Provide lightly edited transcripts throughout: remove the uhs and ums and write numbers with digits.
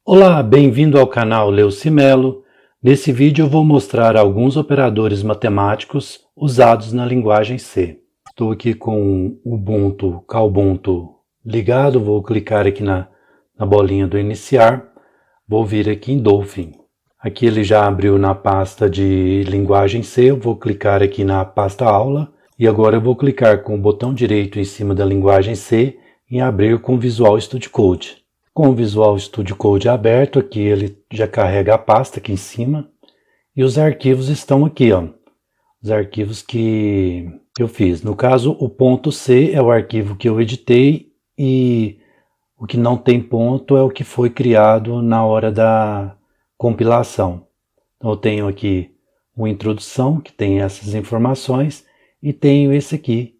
Olá, bem-vindo ao canal Leucimelo. Nesse vídeo eu vou mostrar alguns operadores matemáticos usados na linguagem C. Estou aqui com o Kubuntu ligado, vou clicar aqui na bolinha do iniciar, vou vir aqui em Dolphin. Aqui ele já abriu na pasta de linguagem C, eu vou clicar aqui na pasta aula e agora eu vou clicar com o botão direito em cima da linguagem C em abrir com o Visual Studio Code. Com o Visual Studio Code aberto, aqui ele já carrega a pasta aqui em cima e os arquivos estão aqui, ó. Os arquivos que eu fiz. No caso, o ponto C é o arquivo que eu editei e o que não tem ponto é o que foi criado na hora da compilação. Então eu tenho aqui uma introdução que tem essas informações e tenho esse aqui,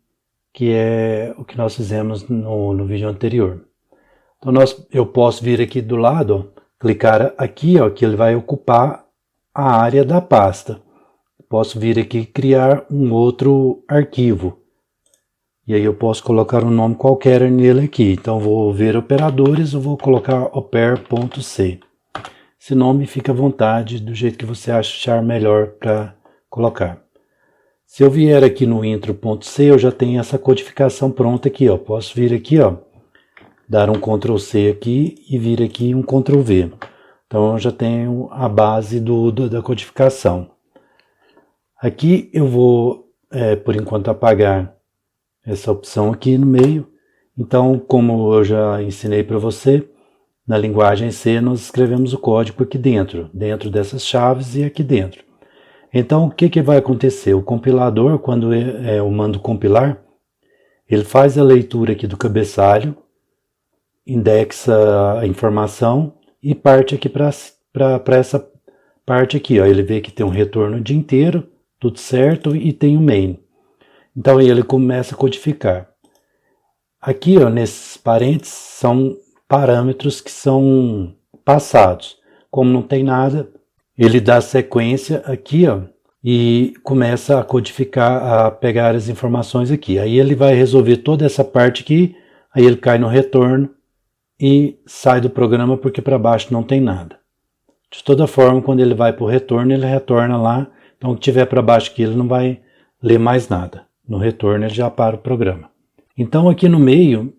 que é o que nós fizemos no vídeo anterior. Então eu posso vir aqui do lado, ó, clicar aqui, ó, que ele vai ocupar a área da pasta. Posso vir aqui e criar um outro arquivo. E aí eu posso colocar um nome qualquer nele aqui. Então vou ver operadores, eu vou colocar oper.c. Esse nome fica à vontade, do jeito que você achar melhor para colocar. Se eu vier aqui no intro.c, eu já tenho essa codificação pronta aqui, ó. Posso vir aqui, ó, dar um Ctrl C aqui e vir aqui um Ctrl V. Então eu já tenho a base da codificação. Aqui eu vou, por enquanto, apagar essa opção aqui no meio. Então, como eu já ensinei para você, na linguagem C nós escrevemos o código aqui dentro dessas chaves e aqui dentro. Então, o que vai acontecer? O compilador, quando eu mando compilar, ele faz a leitura aqui do cabeçalho, indexa a informação e parte aqui para essa parte aqui, ó. Ele vê que tem um retorno o dia inteiro, tudo certo, e tem o main. Então ele começa a codificar. Aqui, ó, nesses parênteses são parâmetros que são passados. Como não tem nada, ele dá sequência aqui, ó, e começa a codificar, a pegar as informações aqui. Aí ele vai resolver toda essa parte aqui, aí ele cai no retorno e sai do programa porque para baixo não tem nada. De toda forma, quando ele vai para o retorno, ele retorna lá. Então, o que tiver para baixo aqui, ele não vai ler mais nada. No retorno, ele já para o programa. Então, aqui no meio,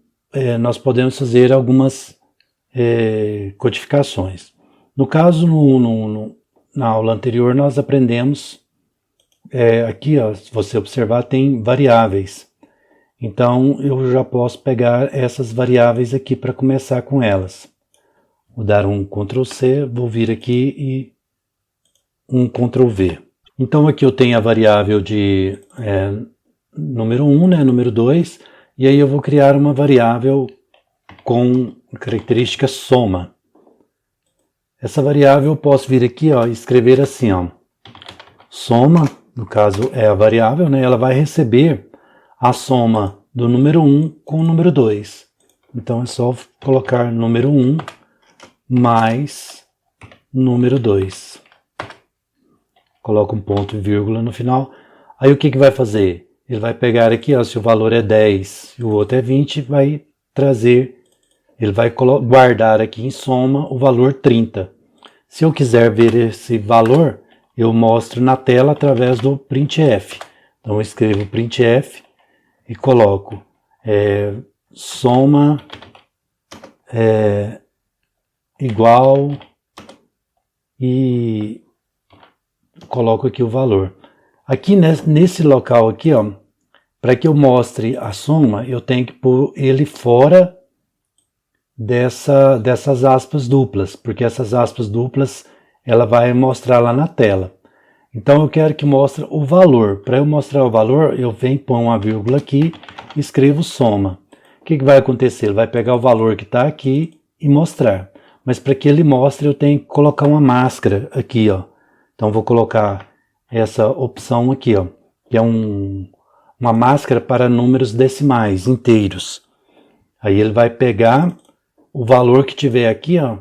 nós podemos fazer algumas codificações. No caso, na aula anterior, nós aprendemos, aqui, ó, se você observar, tem variáveis. Então, eu já posso pegar essas variáveis aqui para começar com elas. Vou dar um Ctrl C, vou vir aqui e um Ctrl V. Então, aqui eu tenho a variável de número 1, né, número 2, e aí eu vou criar uma variável com característica soma. Essa variável eu posso vir aqui, ó, e escrever assim, ó, soma, no caso é a variável, né, ela vai receber a soma do número 1 com o número 2. Então é só colocar número 1 mais número 2. Coloca um ponto e vírgula no final. Aí o que vai fazer? Ele vai pegar aqui, ó, se o valor é 10 e o outro é 20, vai trazer, ele vai guardar aqui em soma o valor 30. Se eu quiser ver esse valor, eu mostro na tela através do printf. Então eu escrevo printf e coloco soma igual e coloco aqui o valor. Aqui nesse local aqui, ó, para que eu mostre a soma, eu tenho que pôr ele fora dessas aspas duplas, porque essas aspas duplas ela vai mostrar lá na tela. Então eu quero que mostre o valor. Para eu mostrar o valor, eu venho pôr uma vírgula aqui e escrevo soma. O que vai acontecer? Ele vai pegar o valor que está aqui e mostrar. Mas para que ele mostre, eu tenho que colocar uma máscara aqui, ó. Então vou colocar essa opção aqui, ó, que é uma máscara para números decimais inteiros. Aí ele vai pegar o valor que tiver aqui, ó,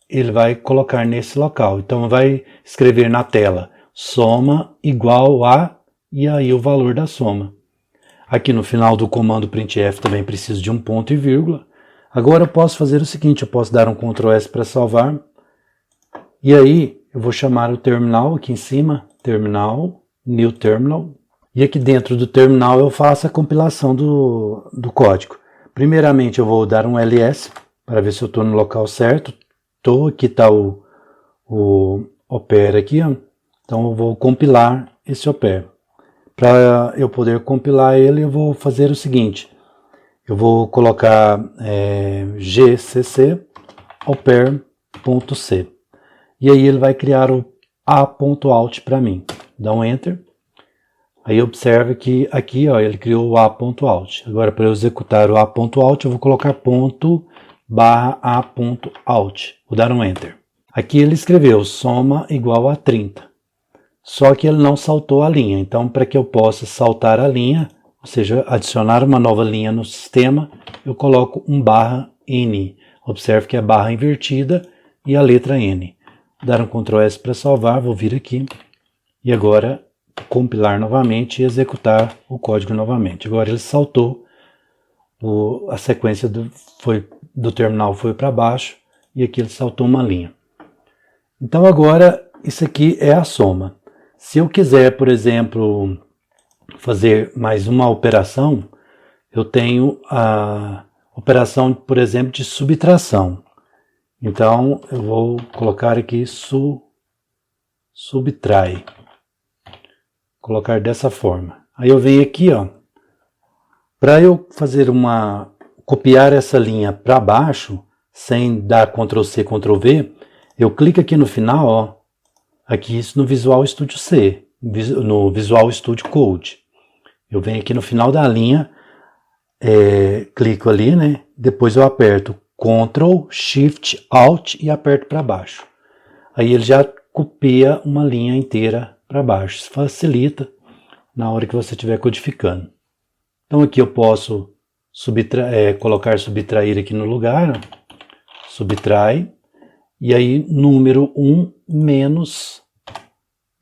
ele vai colocar nesse local. Então vai escrever na tela soma igual a, e aí o valor da soma. Aqui no final do comando printf também preciso de um ponto e vírgula. Agora eu posso fazer o seguinte, eu posso dar um Ctrl S para salvar, E aí eu vou chamar o terminal aqui em cima, terminal, new terminal. E aqui dentro do terminal eu faço a compilação do código. Primeiramente eu vou dar um ls para ver se eu estou no local certo. Aqui está o opera aqui, ó. Então eu vou compilar esse opera. Para eu poder compilar ele, eu vou fazer o seguinte. Eu vou colocar gcc opera.c. E aí ele vai criar o a.out para mim. Dá um enter. Aí observe que aqui, ó, ele criou o a.out. Agora, para eu executar o a.out, eu vou colocar ponto barra a.out. Vou dar um enter. Aqui ele escreveu soma igual a 30. Só que ele não saltou a linha. Então, para que eu possa saltar a linha, ou seja, adicionar uma nova linha no sistema, eu coloco um barra N. Observe que é barra invertida e a letra N. Vou dar um Ctrl S para salvar, vou vir aqui e agora compilar novamente e executar o código novamente. Agora ele saltou, a sequência do terminal foi para baixo e aqui ele saltou uma linha. Então agora isso aqui é a soma. Se eu quiser, por exemplo, fazer mais uma operação, eu tenho a operação, por exemplo, de subtração. Então eu vou colocar aqui subtrai. Colocar dessa forma. Aí eu venho aqui, ó, para eu fazer copiar essa linha para baixo, sem dar Ctrl C, Ctrl V, eu clico aqui no final, ó, aqui isso no Visual Studio C, no Visual Studio Code. Eu venho aqui no final da linha, clico ali, né? Depois eu aperto Ctrl, Shift, Alt e aperto para baixo. Aí ele já copia uma linha inteira para baixo. Isso facilita na hora que você estiver codificando. Então aqui eu posso colocar subtrair aqui no lugar, ó. Subtrai, e aí número 1 menos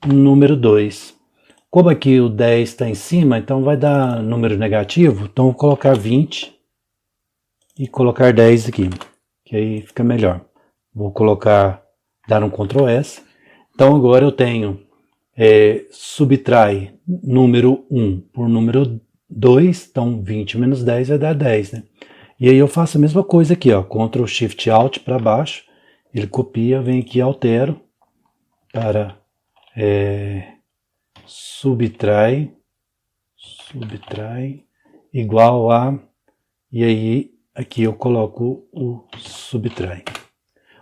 número 2. Como aqui o 10 está em cima, então vai dar número negativo, então vou colocar 20 e colocar 10 aqui, que aí fica melhor. Vou dar um Ctrl S. Então agora eu tenho subtrai número 1 por número 2, então 20 menos 10 vai dar 10, né? E aí eu faço a mesma coisa aqui, ó, Ctrl Shift Alt para baixo, ele copia, vem aqui, altero para subtrai igual a, e aí aqui eu coloco o subtrai.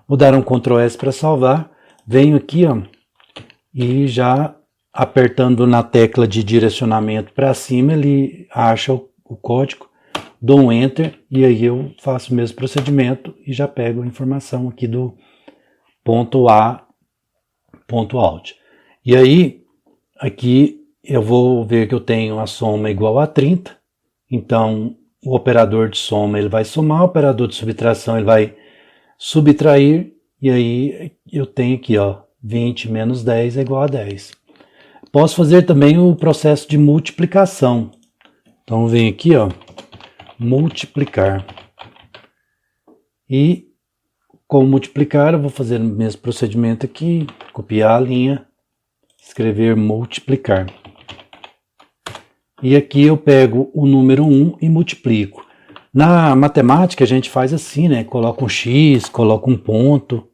Vou dar um Ctrl S para salvar, venho aqui, ó, e já apertando na tecla de direcionamento para cima, ele acha o código, dou um Enter e aí eu faço o mesmo procedimento e já pego a informação aqui do ponto A, ponto out. E aí, aqui eu vou ver que eu tenho a soma igual a 30, então o operador de soma ele vai somar, o operador de subtração ele vai subtrair, e aí eu tenho aqui, ó, 20 menos 10 é igual a 10. Posso fazer também o processo de multiplicação. Então vem aqui, ó, multiplicar. E com multiplicar eu vou fazer o mesmo procedimento aqui, copiar a linha, escrever multiplicar. E aqui eu pego o número 1 e multiplico. Na matemática a gente faz assim, né? Coloca um X, coloca um ponto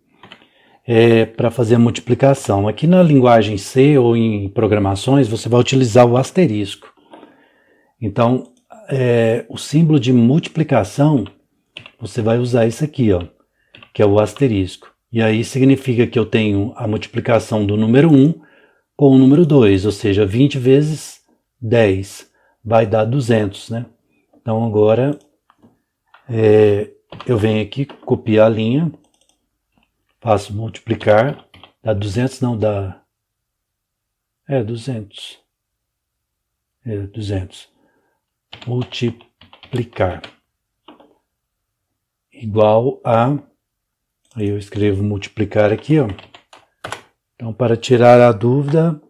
para fazer a multiplicação. Aqui na linguagem C ou em programações você vai utilizar o asterisco. Então, o símbolo de multiplicação, você vai usar isso aqui, ó, que é o asterisco. E aí significa que eu tenho a multiplicação do número 1 com o número 2, ou seja, 20 vezes 10 vai dar 200, né? Então agora eu venho aqui, copiar a linha, faço multiplicar, dá 200, não dá... 200. 200. Multiplicar. Igual a... Aí eu escrevo multiplicar aqui, ó. Então, para tirar a dúvida,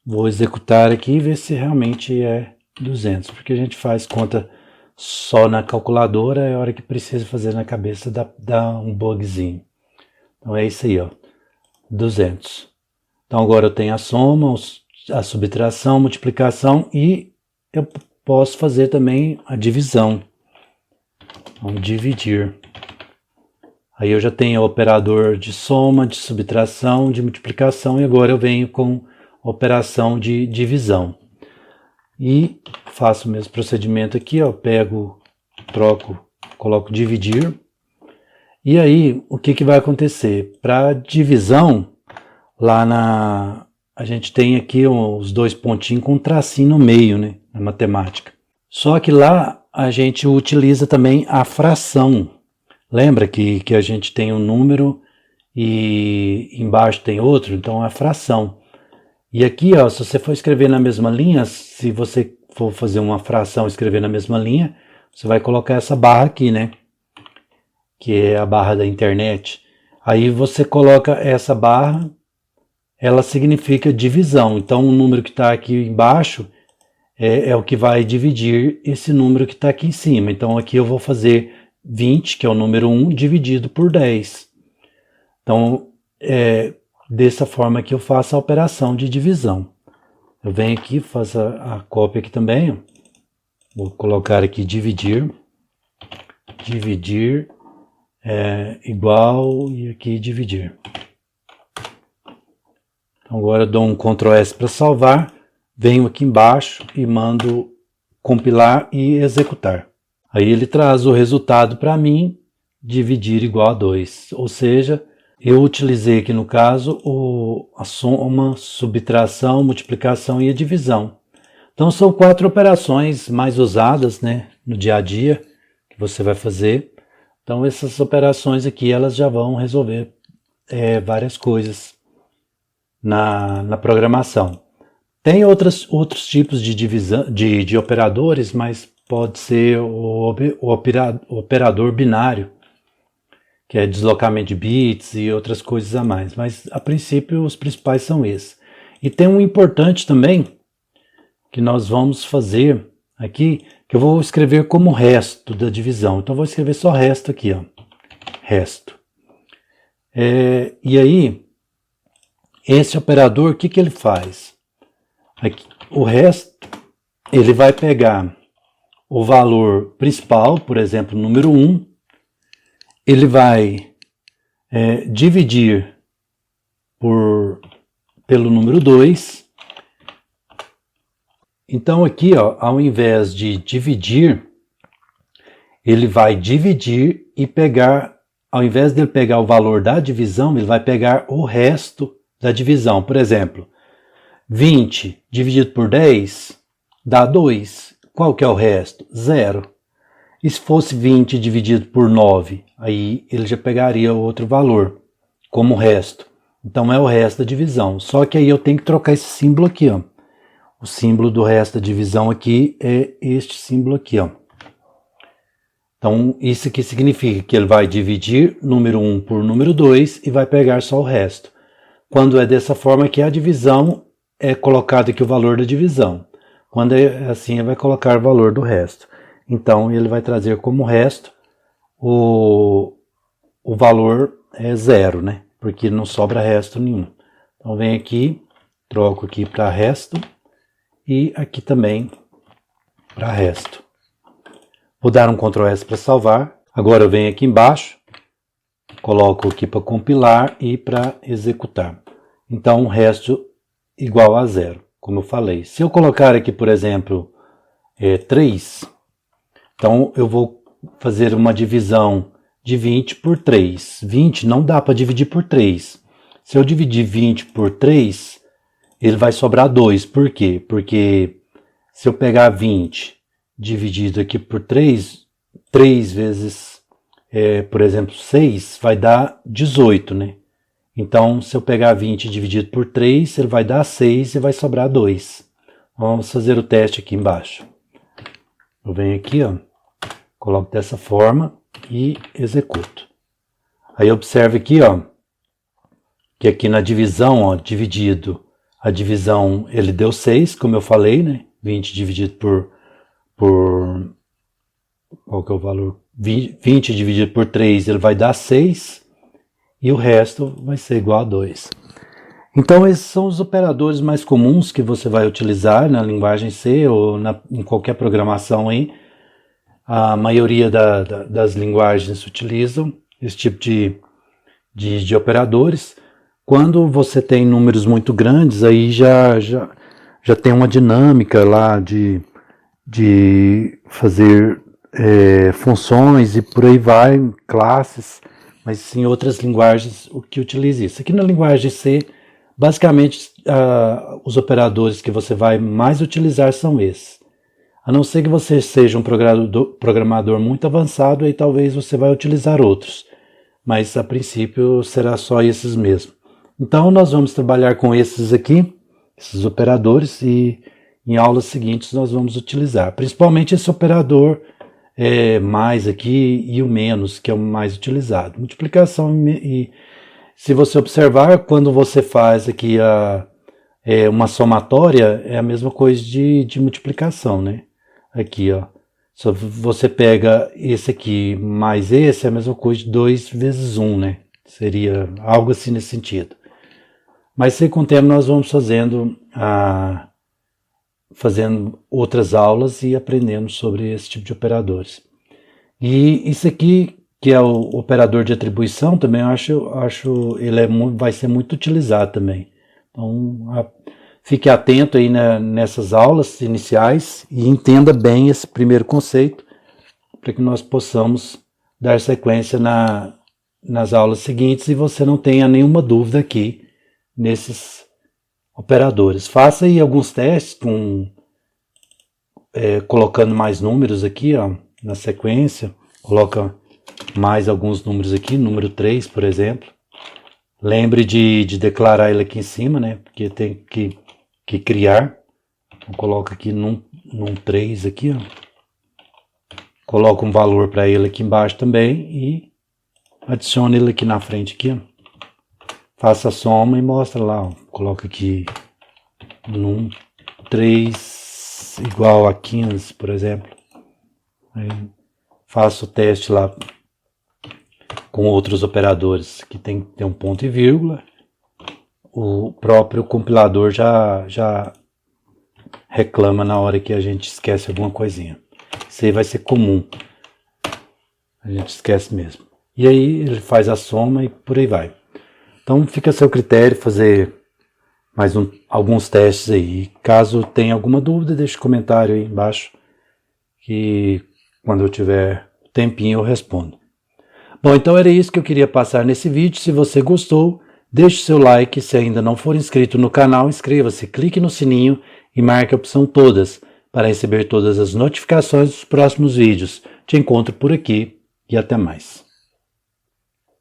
vou executar aqui e ver se realmente é 200. Porque a gente faz conta só na calculadora, é a hora que precisa fazer na cabeça, dá um bugzinho. Então é isso aí, ó. 200. Então agora eu tenho a soma, a subtração, multiplicação e eu posso fazer também a divisão. Vamos dividir. Aí eu já tenho o operador de soma, de subtração, de multiplicação e agora eu venho com a operação de divisão. E faço o mesmo procedimento aqui, ó, pego, troco, coloco dividir. E aí, o que vai acontecer? Para divisão, a gente tem aqui os dois pontinhos com um tracinho no meio, né, na matemática. Só que lá a gente utiliza também a fração. Lembra que a gente tem um número e embaixo tem outro? Então é a fração. E aqui, ó, se você for escrever na mesma linha, se você for fazer uma fração e escrever na mesma linha, você vai colocar essa barra aqui, né? Que é a barra da internet. Aí você coloca essa barra, ela significa divisão. Então o número que está aqui embaixo é o que vai dividir esse número que está aqui em cima. Então aqui eu vou fazer 20, que é o número 1, dividido por 10. Então, dessa forma que eu faço a operação de divisão. Eu venho aqui, faço a cópia aqui também. Ó. Vou colocar aqui dividir. Dividir igual e aqui dividir. Então agora eu dou um Ctrl S para salvar. Venho aqui embaixo e mando compilar e executar. Aí ele traz o resultado para mim, dividir igual a 2. Ou seja, eu utilizei aqui no caso a soma, subtração, multiplicação e a divisão. Então são 4 operações mais usadas, né, no dia a dia que você vai fazer. Então essas operações aqui elas já vão resolver várias coisas na programação. Tem outros tipos de divisão, de operadores, mas pode ser o operador binário, que é deslocamento de bits e outras coisas a mais. Mas, a princípio, os principais são esses. E tem um importante também, que nós vamos fazer aqui, que eu vou escrever como resto da divisão. Então, eu vou escrever só resto aqui, ó. Resto. E aí, esse operador, o que ele faz? Aqui, o resto, ele vai pegar o valor principal, por exemplo, número 1, ele vai dividir pelo número 2. Então aqui, ó, ao invés de dividir, ele vai dividir e pegar, ao invés de ele pegar o valor da divisão, ele vai pegar o resto da divisão. Por exemplo, 20 dividido por 10 dá 2. Qual que é o resto? 0. E se fosse 20 dividido por 9, aí ele já pegaria outro valor como resto. Então é o resto da divisão. Só que aí eu tenho que trocar esse símbolo aqui, ó. O símbolo do resto da divisão aqui é este símbolo aqui, ó. Então isso aqui significa que ele vai dividir número 1 por número 2 e vai pegar só o resto. Quando é dessa forma que a divisão é colocado aqui o valor da divisão. Quando é assim, ele vai colocar o valor do resto. Então, ele vai trazer como resto o valor é 0, né? Porque não sobra resto nenhum. Então, vem aqui, troco aqui para resto e aqui também para resto. Vou dar um Ctrl S para salvar. Agora eu venho aqui embaixo, coloco aqui para compilar e para executar. Então, o resto igual a 0. Como eu falei, se eu colocar aqui, por exemplo, 3, então eu vou fazer uma divisão de 20 por 3. 20 não dá para dividir por 3. Se eu dividir 20 por 3, ele vai sobrar 2. Por quê? Porque se eu pegar 20 dividido aqui por 3, 3 vezes, por exemplo, 6, vai dar 18, né? Então, se eu pegar 20 dividido por 3, ele vai dar 6 e vai sobrar 2. Vamos fazer o teste aqui embaixo. Eu venho aqui, ó, coloco dessa forma e executo. Aí observe aqui, ó, que aqui na divisão, ó, dividido, a divisão ele deu 6, como eu falei, né? 20 dividido por qual que é o valor? 20 dividido por 3, ele vai dar 6. E o resto vai ser igual a 2. Então esses são os operadores mais comuns que você vai utilizar na linguagem C ou em qualquer programação aí. A maioria das linguagens utilizam esse tipo de operadores. Quando você tem números muito grandes, aí já tem uma dinâmica lá de fazer funções e por aí vai, classes, mas em outras linguagens o que utiliza isso. Aqui na linguagem C, basicamente os operadores que você vai mais utilizar são esses. A não ser que você seja um programador muito avançado, aí talvez você vai utilizar outros, mas a princípio será só esses mesmo. Então nós vamos trabalhar com esses aqui, esses operadores, e em aulas seguintes nós vamos utilizar, principalmente esse operador mais aqui e o menos, que é o mais utilizado. Multiplicação e se você observar, quando você faz aqui uma somatória, é a mesma coisa de multiplicação, né? Aqui, ó. Se você pega esse aqui mais esse, é a mesma coisa de 2 vezes 1, né? Seria algo assim nesse sentido. Mas com o tempo nós vamos fazendo outras aulas e aprendendo sobre esse tipo de operadores. E isso aqui, que é o operador de atribuição, também eu acho ele vai ser muito utilizado também. Então, fique atento aí nessas aulas iniciais e entenda bem esse primeiro conceito para que nós possamos dar sequência nas aulas seguintes e você não tenha nenhuma dúvida aqui nesses operadores. Faça aí alguns testes colocando mais números aqui, ó, na sequência. Coloca mais alguns números aqui, número 3, por exemplo. Lembre de declarar ele aqui em cima, né? Porque tem que criar. Então, coloca aqui num 3 aqui, ó. Coloca um valor para ele aqui embaixo também e adicione ele aqui na frente aqui, ó. Faça a soma e mostra lá, ó. Coloca aqui num 3 igual a 15, por exemplo. Aí faço o teste lá com outros operadores que tem que ter um ponto e vírgula. O próprio compilador já reclama na hora que a gente esquece alguma coisinha. Isso aí vai ser comum. A gente esquece mesmo. E aí ele faz a soma e por aí vai. Então fica a seu critério fazer mais alguns testes aí. Caso tenha alguma dúvida, deixe um comentário aí embaixo que quando eu tiver tempinho eu respondo. Bom, então era isso que eu queria passar nesse vídeo. Se você gostou, deixe seu like. Se ainda não for inscrito no canal, inscreva-se, clique no sininho e marque a opção todas para receber todas as notificações dos próximos vídeos. Te encontro por aqui e até mais.